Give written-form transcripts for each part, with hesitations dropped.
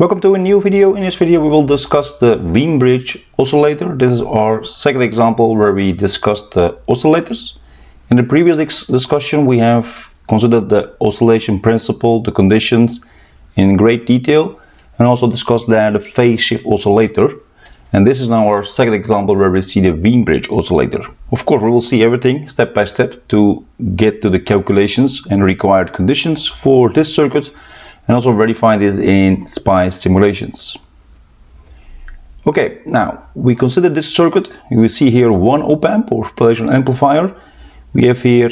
Welcome to a new video. In this video we will discuss the Wien-Bridge Oscillator. This is our second example where we discussed the oscillators. In the previous discussion we have considered the oscillation principle, the conditions in great detail, and also discussed there the phase shift oscillator. And this is now our second example where we see the Wien-Bridge Oscillator. Of course we will see everything step by step to get to the calculations and required conditions for this circuit, and also verify this in SPICE simulations. Okay, now we consider this circuit. You will see here one op-amp or operational amplifier. We have here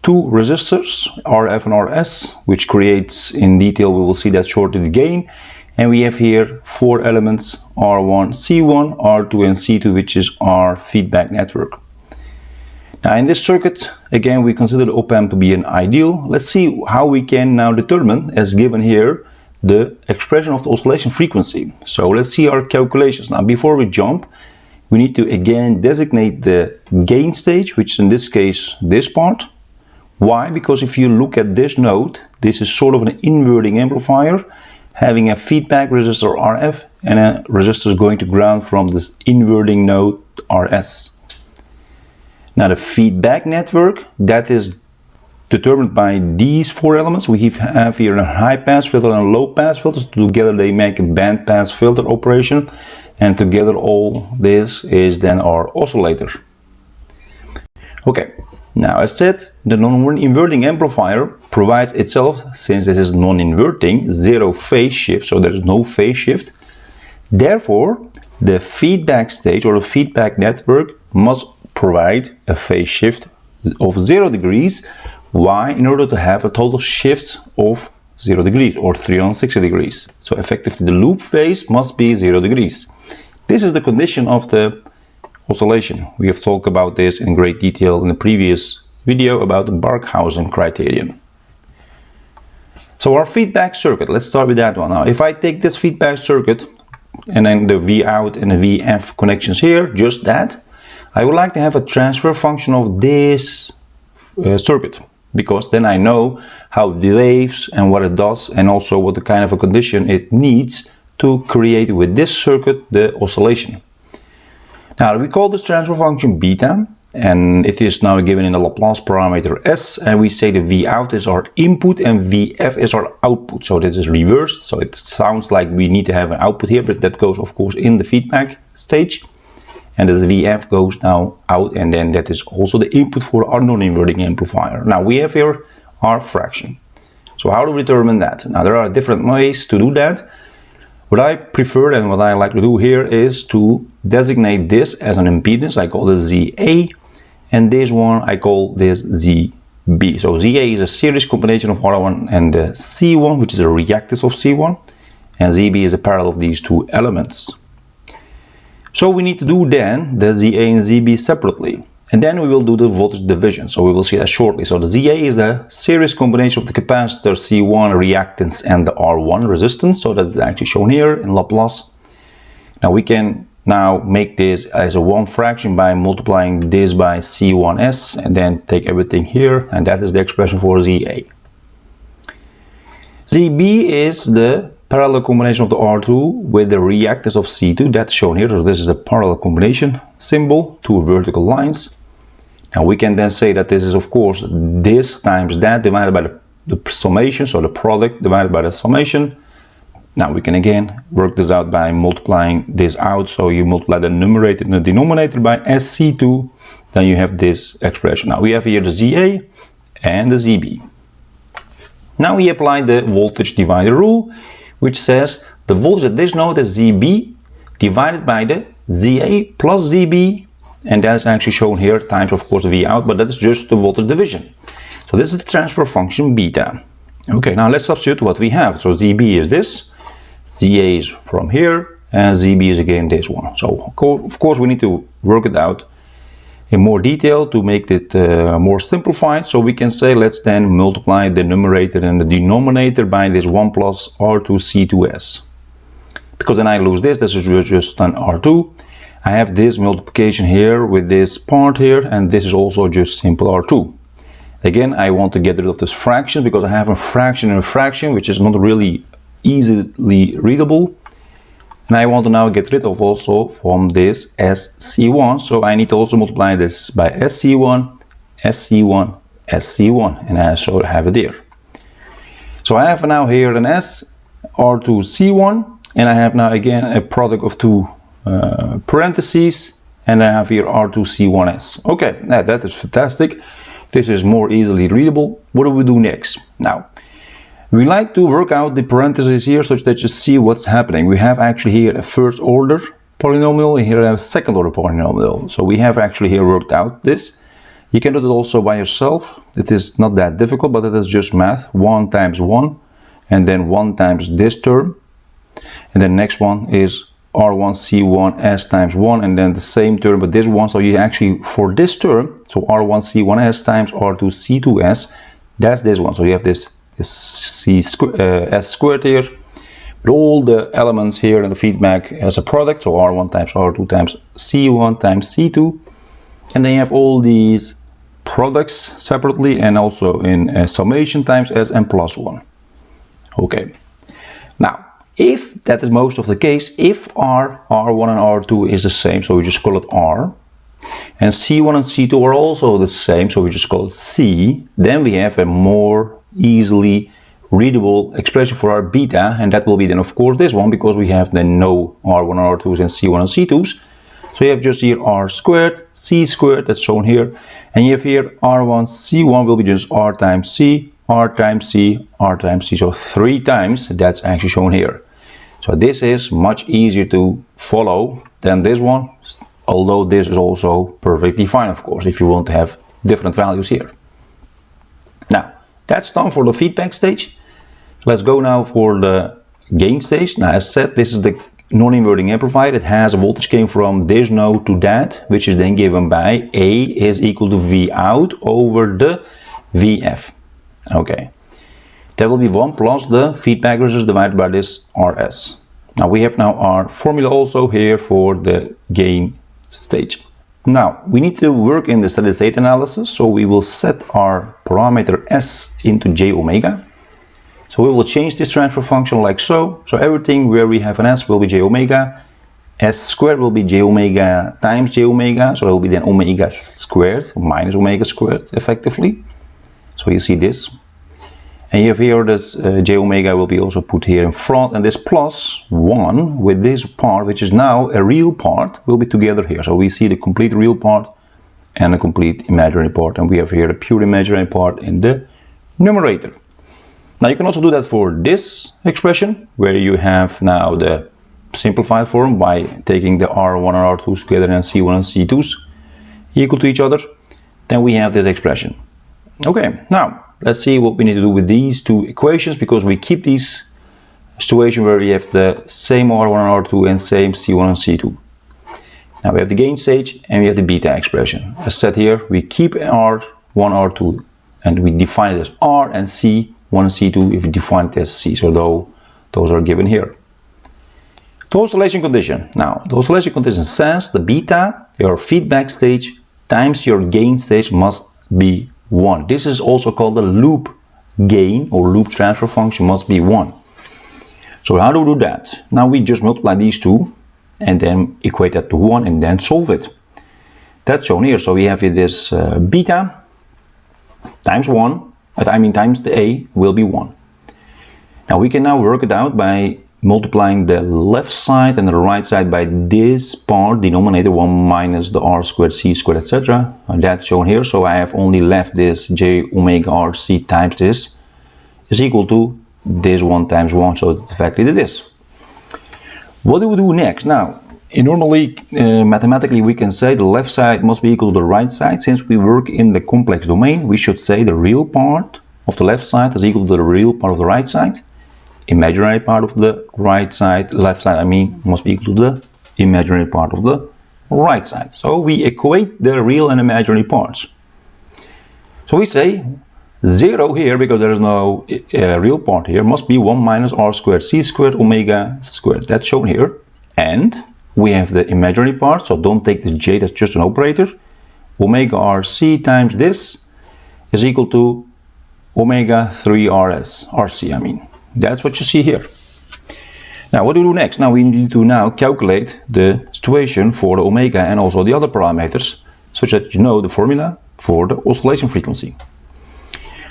two resistors, RF and RS, which creates, in detail we will see that shortly, the gain. And we have here four elements, R1, C1, R2 and C2, which is our feedback network. Now in this circuit, again, we consider the op-amp to be an ideal. Let's see how we can now determine, as given here, the expression of the oscillation frequency. So let's see our calculations. Now before we jump, we need to again designate the gain stage, which in this case, this part. Why? Because if you look at this node, this is sort of an inverting amplifier, having a feedback resistor RF and a resistor going to ground from this inverting node RS. Now the feedback network, that is determined by these four elements. We have here a high-pass filter and a low-pass filter. So together they make a band-pass filter operation, and together all this is then our oscillator. Okay, now as said, the non-inverting amplifier provides itself, since this is non-inverting, zero phase shift, so there is no phase shift. Therefore, the feedback stage or the feedback network must provide a phase shift of 0 degrees. Why? In order to have a total shift of 0 degrees or 360 degrees. So effectively the loop phase must be 0 degrees. This is the condition of the oscillation. We have talked about this in great detail in the previous video about the Barkhausen criterion. So our feedback circuit, let's start with that one. Now if I take this feedback circuit and then the V out and the VF connections here, just that, I would like to have a transfer function of this circuit, because then I know how it behaves and what it does, and also what the kind of a condition it needs to create with this circuit the oscillation. Now we call this transfer function beta, and it is now given in the Laplace parameter S, and we say the V out is our input and VF is our output. So this is reversed, so it sounds like we need to have an output here, but that goes of course in the feedback stage. And this VF goes now out, and then that is also the input for our non-inverting amplifier. Now we have here our fraction. So how do we determine that? Now there are different ways to do that. What I prefer and what I like to do here is to designate this as an impedance. I call this ZA, and this one I call this ZB. So ZA is a series combination of R1 and the C1, which is a reactance of C1, and ZB is a parallel of these two elements. So we need to do then the ZA and ZB separately, and then we will do the voltage division. So we will see that shortly. So the ZA is the series combination of the capacitor C1 reactance and the R1 resistance. So that's actually shown here in Laplace. Now we can now make this as a one fraction by multiplying this by C1s, and then take everything here, and that is the expression for ZA. ZB is the parallel combination of the R2 with the reactance of C2, that's shown here. So this is a parallel combination symbol, two vertical lines. Now we can then say that this is of course this times that divided by the summation, so the product divided by the summation. Now we can again work this out by multiplying this out. So you multiply the numerator and the denominator by SC2, then you have this expression. Now we have here the ZA and the ZB. Now we apply the voltage divider rule, which says the voltage at this node is ZB divided by the ZA plus ZB, and that is actually shown here times of course V out, but that is just the voltage division. So this is the transfer function beta. Okay, now let's substitute what we have. So ZB is this, ZA is from here, and ZB is again this one. So of course we need to work it out in more detail to make it more simplified. So we can say let's then multiply the numerator and the denominator by this 1 plus R2 C2s. Because then I lose this is just an R2. I have this multiplication here with this part here, and this is also just simple R2. Again, I want to get rid of this fraction because I have a fraction and a fraction, which is not really easily readable. And I want to now get rid of also from this SC1, so I need to also multiply this by SC1, SC1, SC1, and I also have it here. So I have now here an S, R2C1, and I have now again a product of two parentheses, and I have here R2C1S. Okay, that is fantastic. This is more easily readable. What do we do next? Now, we like to work out the parentheses here such that you see what's happening. We have actually here a first order polynomial, and here I have a second order polynomial. So we have actually here worked out this. You can do it also by yourself. It is not that difficult, but it is just math. 1 times 1, and then 1 times this term. And then next one is R1C1S times 1, and then the same term, but this one. So you actually, for this term, so R1C1S times R2C2S, that's this one. So you have this S squared here, with all the elements here in the feedback as a product, so R1 times R2 times C1 times C2, and then you have all these products separately and also in summation times S and plus 1. Okay, now if that is most of the case, if R1 and R2 is the same, so we just call it R, and C1 and C2 are also the same, so we just call it C, then we have a more easily readable expression for our beta, and that will be then of course this one, because we have then no R1 and R2s and C1 and C2s. So you have just here R squared, C squared, that's shown here, and you have here R1, C1 will be just R times C, R times C, R times C, so 3 times, that's actually shown here. So this is much easier to follow than this one, although this is also perfectly fine, of course, if you want to have different values here. Now, that's done for the feedback stage. Let's go now for the gain stage. Now, as said, this is the non-inverting amplifier. It has a voltage gain from this node to that, which is then given by A is equal to V out over the VF. Okay, that will be 1 plus the feedback resistance divided by this RS. Now we have now our formula also here for the gain stage. Now we need to work in the steady state analysis, so we will set our parameter S into j omega. So we will change this transfer function like so. So everything where we have an S will be j omega. S squared will be j omega times j omega. So it will be then omega squared minus omega squared effectively. So you see this. And you have here this j omega will be also put here in front, and this plus 1 with this part, which is now a real part, will be together here. So we see the complete real part and a complete imaginary part, and we have here the pure imaginary part in the numerator. Now you can also do that for this expression, where you have now the simplified form by taking the R1 and R2s together and C1 and C2s equal to each other. Then we have this expression. Okay, now let's see what we need to do with these two equations, because we keep these situation where we have the same R1 and R2 and same C1 and C2. Now we have the gain stage and we have the beta expression. As said here, we keep R1, R2, and we define it as R, and C1 and C2 if we define it as C. So those are given here. The oscillation condition. Now the oscillation condition says the beta, your feedback stage, times your gain stage must be 1. This is also called the loop gain, or loop transfer function must be 1. So how do we do that? Now we just multiply these two and then equate that to 1 and then solve it. That's shown here. So we have here this beta times 1, times the A will be 1. Now we can now work it out by multiplying the left side and the right side by this part, denominator 1 minus the R squared, C squared, etc. That's shown here. So I have only left this j omega RC times this is equal to this 1 times 1. So it's effectively this. What do we do next? Now, normally, mathematically, we can say the left side must be equal to the right side. Since we work in the complex domain, we should say the real part of the left side is equal to the real part of the right side. Imaginary part of the right side, left side, must be equal to the imaginary part of the right side. So we equate the real and imaginary parts. So we say 0 here, because there is no real part here, must be 1 minus R squared, C squared, omega squared. That's shown here. And we have the imaginary part, so don't take this j, that's just an operator. Omega RC times this is equal to omega 3 RC, That's what you see here. Now what do we do next? Now we need to now calculate the situation for the omega and also the other parameters, such that you know the formula for the oscillation frequency.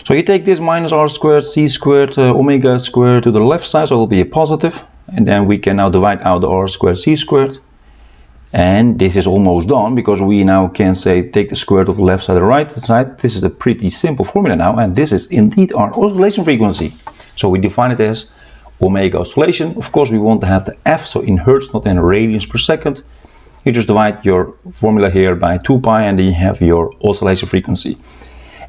So you take this minus r squared c squared omega squared to the left side, so it will be a positive, and then we can now divide out the r squared c squared. And this is almost done, because we now can say take the square root of the left side and the right side. This is a pretty simple formula now, and this is indeed our oscillation frequency. So we define it as omega oscillation. Of course we want to have the f, so in hertz, not in radians per second. You just divide your formula here by 2 pi, and then you have your oscillation frequency.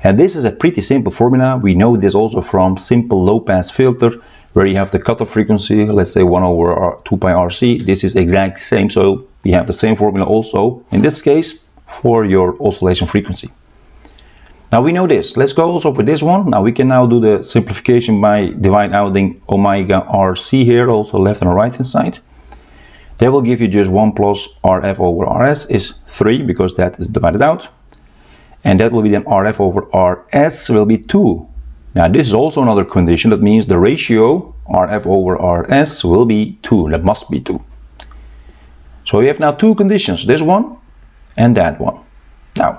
And this is a pretty simple formula. We know this also from simple low pass filter, where you have the cutoff frequency, let's say 1 over 2 pi RC. This is exact same, so we have the same formula also, in this case, for your oscillation frequency. Now we know this. Let's go also for this one. Now we can now do the simplification by dividing out omega RC here, also left and right hand side. That will give you just 1 plus RF over RS is 3, because that is divided out. And that will be then RF over RS will be 2. Now this is also another condition. That means the ratio RF over RS will be 2. That must be 2. So we have now two conditions, this one and that one. Now,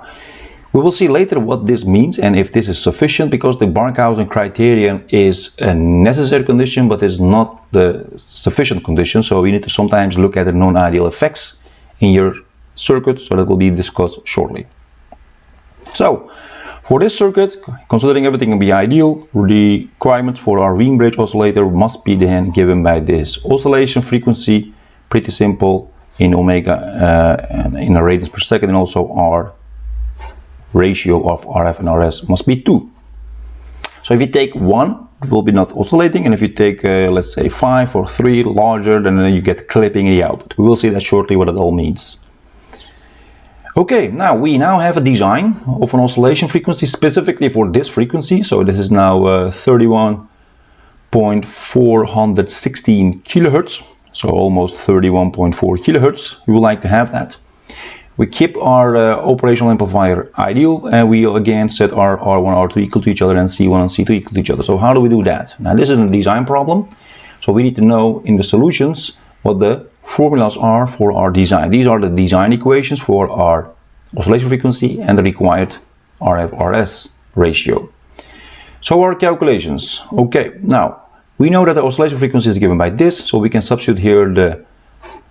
we will see later what this means and if this is sufficient, because the Barkhausen criterion is a necessary condition, but is not the sufficient condition. So we need to sometimes look at the non-ideal effects in your circuit, so that will be discussed shortly. So, for this circuit, considering everything to be ideal, the requirements for our Wien-Bridge oscillator must be then given by this oscillation frequency, pretty simple, in omega and in a radians per second, and also our ratio of RF and RS must be 2. So if you take 1, it will be not oscillating, and if you take let's say 5 or 3 larger, then you get clipping in the output. We will see that shortly what it all means. Okay, now we have a design of an oscillation frequency specifically for this frequency. So this is now 31.416 kilohertz. So almost 31.4 kilohertz. We would like to have that. We keep our operational amplifier ideal, and we again set our R1, R2 equal to each other and C1 and C2 equal to each other. So how do we do that? Now this is a design problem. So we need to know in the solutions what the formulas are for our design. These are the design equations for our oscillation frequency and the required RF-RS ratio. So our calculations. Okay, now we know that the oscillation frequency is given by this, so we can substitute here the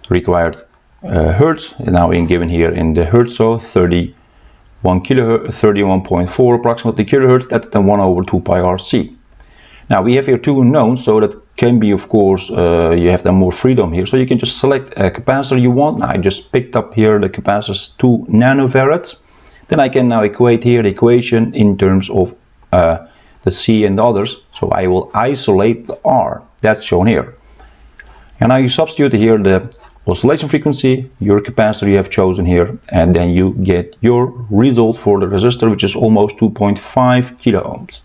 required hertz, now being given here in the hertz, so 31.4 approximately kilohertz, that's then 1 over 2 pi RC. Now we have here two unknowns, so that can be, of course, you have then more freedom here, so you can just select a capacitor you want. Now I just picked up here the capacitors 2 nanofarads. Then I can now equate here the equation in terms of the C and the others, so I will isolate the R, that's shown here. And now you substitute here the oscillation frequency, your capacitor you have chosen here, and then you get your result for the resistor, which is almost 2.5 kilo ohms.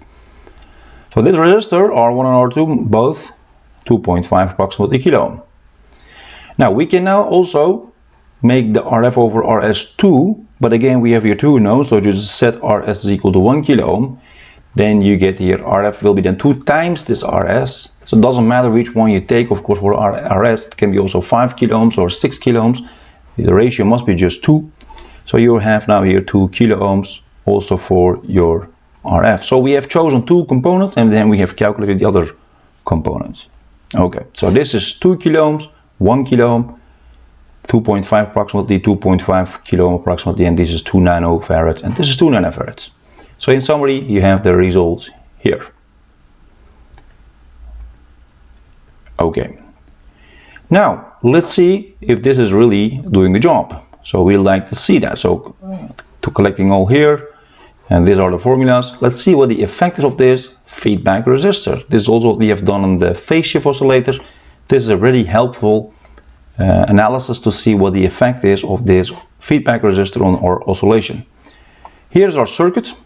So this resistor, R1 and R2, both 2.5 approximately kilo ohm. Now we can now also make the RF over RS 2, but again we have here two unknowns, so just set RS is equal to 1 kilo ohm. Then you get here RF will be then 2 times this RS. So it doesn't matter which one you take, of course for RS it can be also 5 kilo ohms or 6 kilo ohms. The ratio must be just 2. So you have now here 2 kilo ohms also for your RF. So we have chosen two components and then we have calculated the other components. Okay, so this is 2 kilo ohms, 1 kilo ohm, 2.5 approximately, 2.5 kilo ohm approximately, and this is 2 nanofarads and this is 2 nanofarads. So in summary, you have the results here. Okay. Now, let's see if this is really doing the job. So we'd like to see that. So to collecting all here, and these are the formulas. Let's see what the effect is of this feedback resistor. This is also what we have done on the phase shift oscillator. This is a really helpful analysis to see what the effect is of this feedback resistor on our oscillation. Here's our circuit.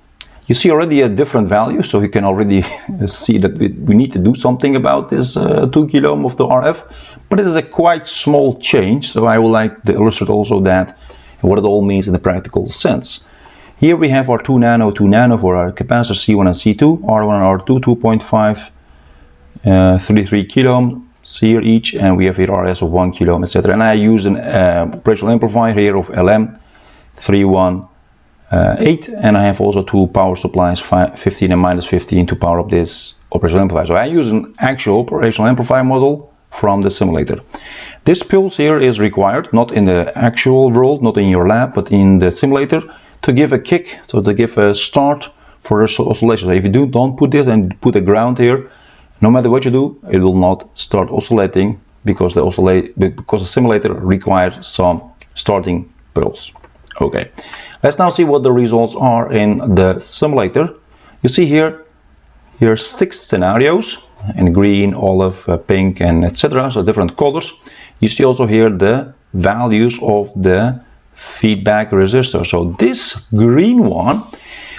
You see already a different value, so you can already see that we need to do something about this 2 kilo ohm of the RF, but it is a quite small change, so I would like to illustrate also that and what it all means in the practical sense. Here we have our 2 nano for our capacitors C1 and C2, R1 and R2 2.5, 33 kilo ohm, here each, and we have here RS of 1 kilo ohm, etc. And I use an operational amplifier here of LM318, and I have also two power supplies, 15 and minus 15, to power up this operational amplifier. So I use an actual operational amplifier model from the simulator. This pulse here is required, not in the actual world, not in your lab, but in the simulator, to give a kick, so to give a start for the oscillation. So if you don't put this and put a ground here, no matter what you do, it will not start oscillating, because the simulator requires some starting pulse. Okay, let's now see what the results are in the simulator. You see here are 6 scenarios in green, olive, pink, and etc. So different colors. You see also here the values of the feedback resistor. So this green one,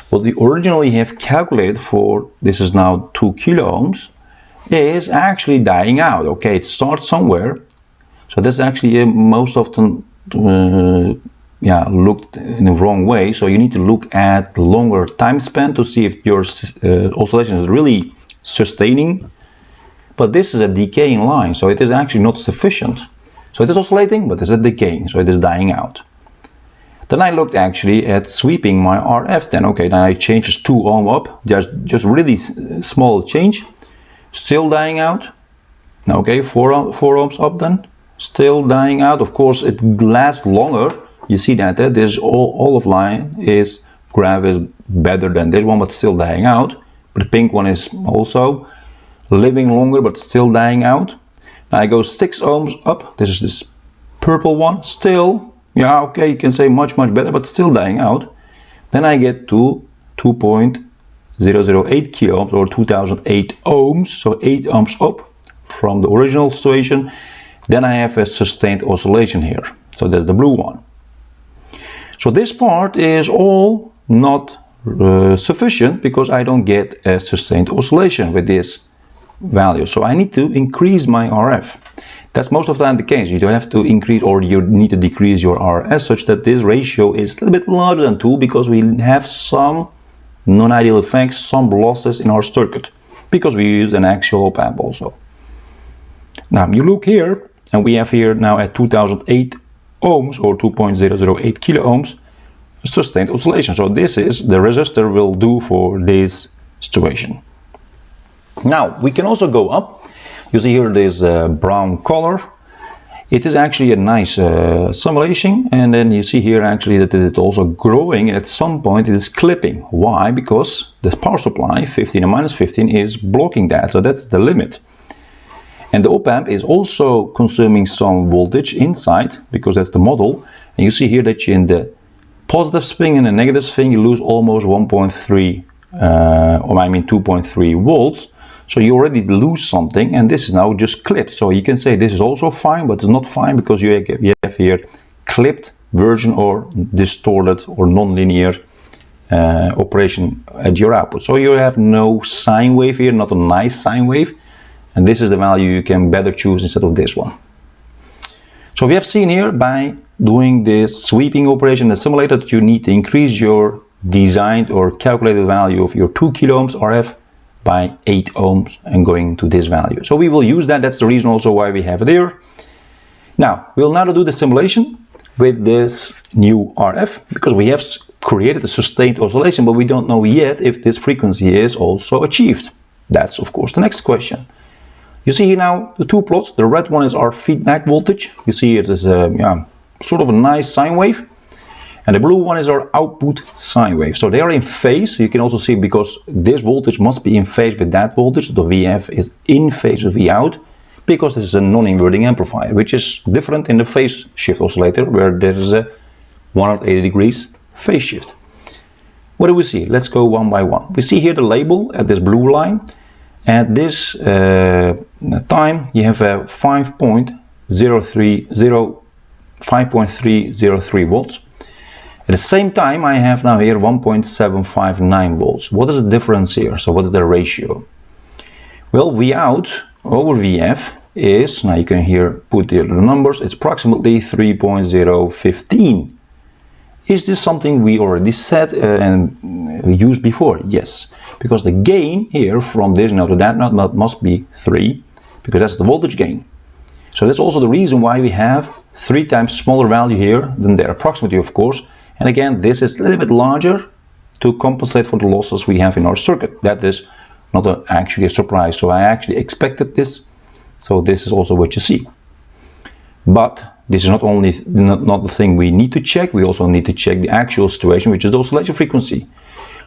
what we originally have calculated for, this is now 2 kilo ohms, is actually dying out. Okay, it starts somewhere. So that's actually most often looked in the wrong way. So you need to look at the longer time span to see if your oscillation is really sustaining. But this is a decaying line, so it is actually not sufficient. So it is oscillating, but it is decaying, so it is dying out. Then I looked actually at sweeping my RF then. Okay, then I changed this 2 ohm up, just really small change. Still dying out. Okay, 4 ohms up then. Still dying out. Of course, it lasts longer. You see that this olive line is graph is better than this one, but still dying out. But the pink one is also living longer, but still dying out. Now I go 6 ohms up. This is this purple one. Still, yeah, okay, you can say much better, but still dying out. Then I get to 2.008 kilo ohms, or 2008 ohms, so 8 ohms up from the original situation. Then I have a sustained oscillation here. So that's the blue one. So this part is all not sufficient, because I don't get a sustained oscillation with this value. So I need to increase my RF. That's most of the time the case. You don't have to increase, or you need to decrease your RS such that this ratio is a little bit larger than 2, because we have some non-ideal effects, some losses in our circuit, because we use an actual op-amp also. Now you look here, and we have here now at 2008 ohms, or 2.008 kilo ohms, sustained oscillation. So this is the resistor will do for this situation. Now we can also go up. You see here this brown color. It is actually a nice simulation, and then you see here actually that it's also growing, and at some point it is clipping. Why? Because the power supply 15 and minus 15 is blocking that, so that's the limit. And the op-amp is also consuming some voltage inside, because that's the model. And you see here that in the positive swing and the negative swing you lose almost 1.3 or I mean 2.3 volts. So you already lose something, and this is now just clipped. So you can say this is also fine, but it's not fine, because you have here clipped version or distorted or non-linear operation at your output. So you have no sine wave here, not a nice sine wave, and this is the value you can better choose instead of this one. So we have seen here by doing this sweeping operation in the simulator that you need to increase your designed or calculated value of your 2 kilo ohms RF by 8 ohms and going to this value. So we will use that. That's the reason also why we have it here. Now we'll now do the simulation with this new RF, because we have created a sustained oscillation, but we don't know yet if this frequency is also achieved. That's of course the next question. You see here now the two plots. The red one is our feedback voltage. You see it is a sort of a nice sine wave. And the blue one is our output sine wave. So they are in phase. You can also see, because this voltage must be in phase with that voltage. The VF is in phase with Vout, because this is a non-inverting amplifier, which is different in the phase shift oscillator, where there is a 180 degrees phase shift. What do we see? Let's go one by one. We see here the label at this blue line. At this time, you have a 5.303 volts. At the same time, I have now here 1.759 volts. What is the difference here? So what is the ratio? Well, Vout over VF is, now you can here put the numbers, it's approximately 3.015. Is this something we already said and used before? Yes, because the gain here from this node to that node must be 3. because that's the voltage gain. So that's also the reason why we have 3 times smaller value here than there, approximately of course. And again, this is a little bit larger to compensate for the losses we have in our circuit. That is not actually a surprise. So I actually expected this. So this is also what you see. But this is not the thing we need to check. We also need to check the actual situation, which is the oscillation frequency.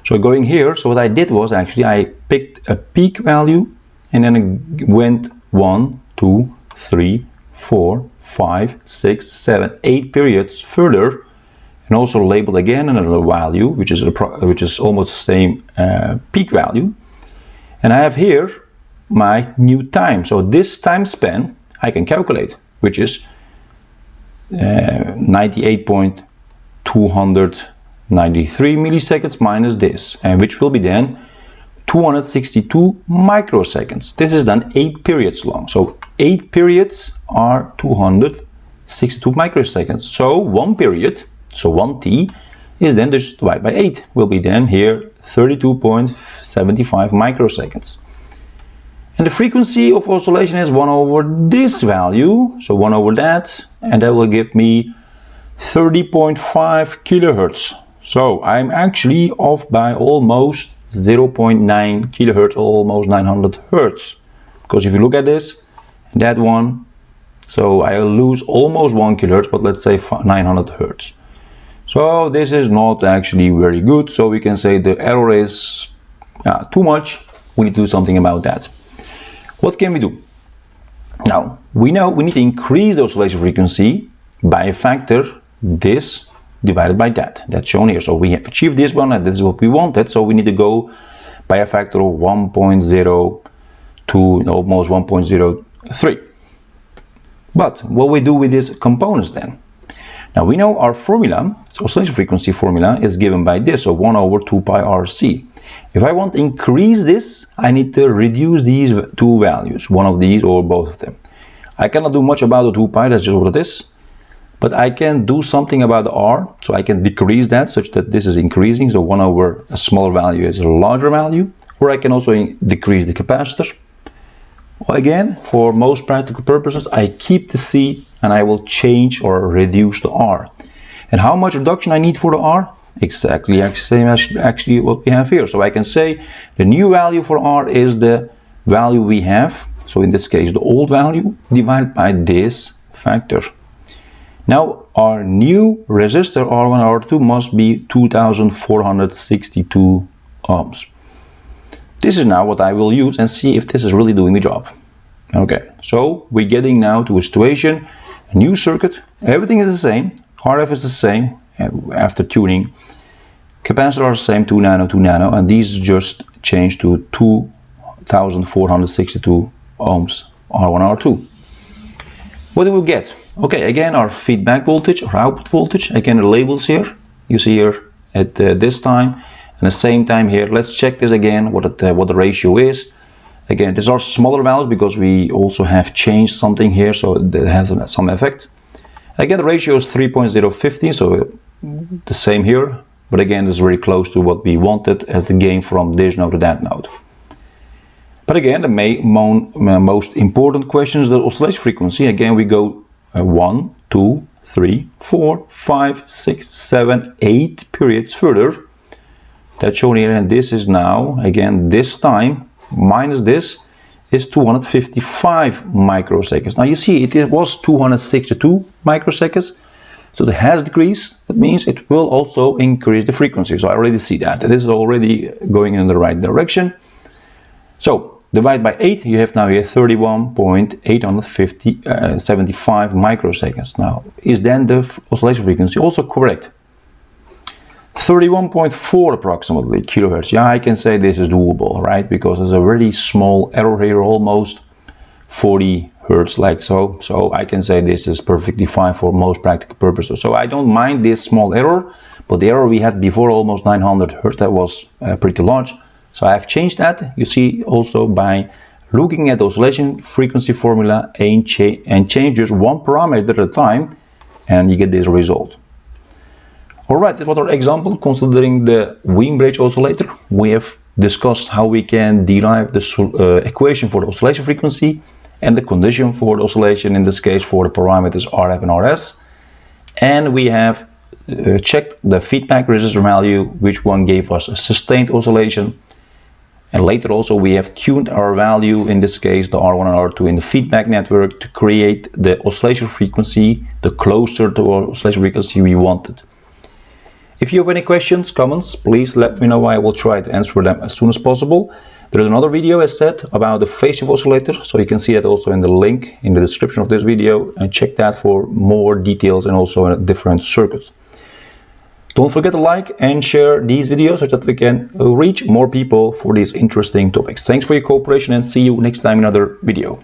So going here, so what I did was actually I picked a peak value and then I went 1, 2, 3, 4, 5, 6, 7, 8 periods further, and also labeled again another value, which is almost the same peak value. And I have here my new time. So this time span I can calculate, which is 98.293 milliseconds minus this, and which will be then 262 microseconds. This is then 8 periods long. So 8 periods are 262 microseconds. So 1 period, so 1 t, is then just divided by 8, will be then here 32.75 microseconds. And the frequency of oscillation is 1 over this value, so 1 over that, and that will give me 30.5 kilohertz. So I'm actually off by almost 0.9 kilohertz, almost 900 hertz. Because if you look at this, that one, so I lose almost 1 kilohertz, but let's say 900 hertz. So this is not actually very good. So we can say the error is too much. We need to do something about that. What can we do? Now, we know we need to increase the oscillation frequency by a factor this divided by that. That's shown here. So we have achieved this one and this is what we wanted. So we need to go by a factor of 1.0 to almost 1.03. But what we do with these components then? Now we know our formula, so oscillation frequency formula, is given by this, so 1 over 2 pi RC. If I want to increase this, I need to reduce these two values, one of these or both of them. I cannot do much about the 2 pi, that's just what it is. But I can do something about the R, so I can decrease that such that this is increasing, so 1 over a smaller value is a larger value. Or I can also decrease the capacitor. Again, for most practical purposes, I keep the C and I will change or reduce the R. And how much reduction I need for the R? Exactly the same as actually what we have here. So I can say the new value for R is the value we have. So in this case, the old value divided by this factor. Now our new resistor R1, R2 must be 2462 ohms. This is now what I will use and see if this is really doing the job. Okay, so we're getting now to a situation, a new circuit, everything is the same, RF is the same after tuning, capacitors are the same, 2 nano, 2 nano, and these just change to 2462 ohms, R1, R2. What do we get? Okay, again our feedback voltage, our output voltage, again the labels here, you see here at this time, and the same time here. Let's check this again, what the ratio is. Again, these are smaller values because we also have changed something here, so that has some effect. Again, the ratio is 3.015, so the same here. But again, this is very close to what we wanted as the gain from this node to that node. But again, the most important question is the oscillation frequency. Again, we go 1, 2, 3, 4, 5, 6, 7, 8 periods further. That's shown here, and this is now, again, this time minus this is 255 microseconds. Now you see it was 262 microseconds, so it has decreased. That means it will also increase the frequency. So I already see that. It is already going in the right direction. So divide by 8, you have now here 31.875 microseconds. Now, is then the oscillation frequency also correct? 31.4 approximately kilohertz. Yeah, I can say this is doable, right? Because there's a really small error here, almost 40 hertz like so. So I can say this is perfectly fine for most practical purposes. So I don't mind this small error, but the error we had before, almost 900 hertz, that was pretty large. So I've changed that. You see also by looking at the oscillation frequency formula and change just one parameter at a time, and you get this result. Alright, that was our example considering the Wien-Bridge Oscillator. We have discussed how we can derive the equation for the oscillation frequency and the condition for the oscillation, in this case for the parameters RF and RS. And we have checked the feedback resistor value, which one gave us a sustained oscillation. And later also we have tuned our value, in this case the R1 and R2 in the feedback network, to create the oscillation frequency, the closer to our oscillation frequency we wanted. If you have any questions, comments, please let me know. I will try to answer them as soon as possible. There is another video, as said, about the phase shift oscillator, so you can see that also in the link in the description of this video, and check that for more details and also a different circuit. Don't forget to like and share these videos so that we can reach more people for these interesting topics. Thanks for your cooperation and see you next time in another video.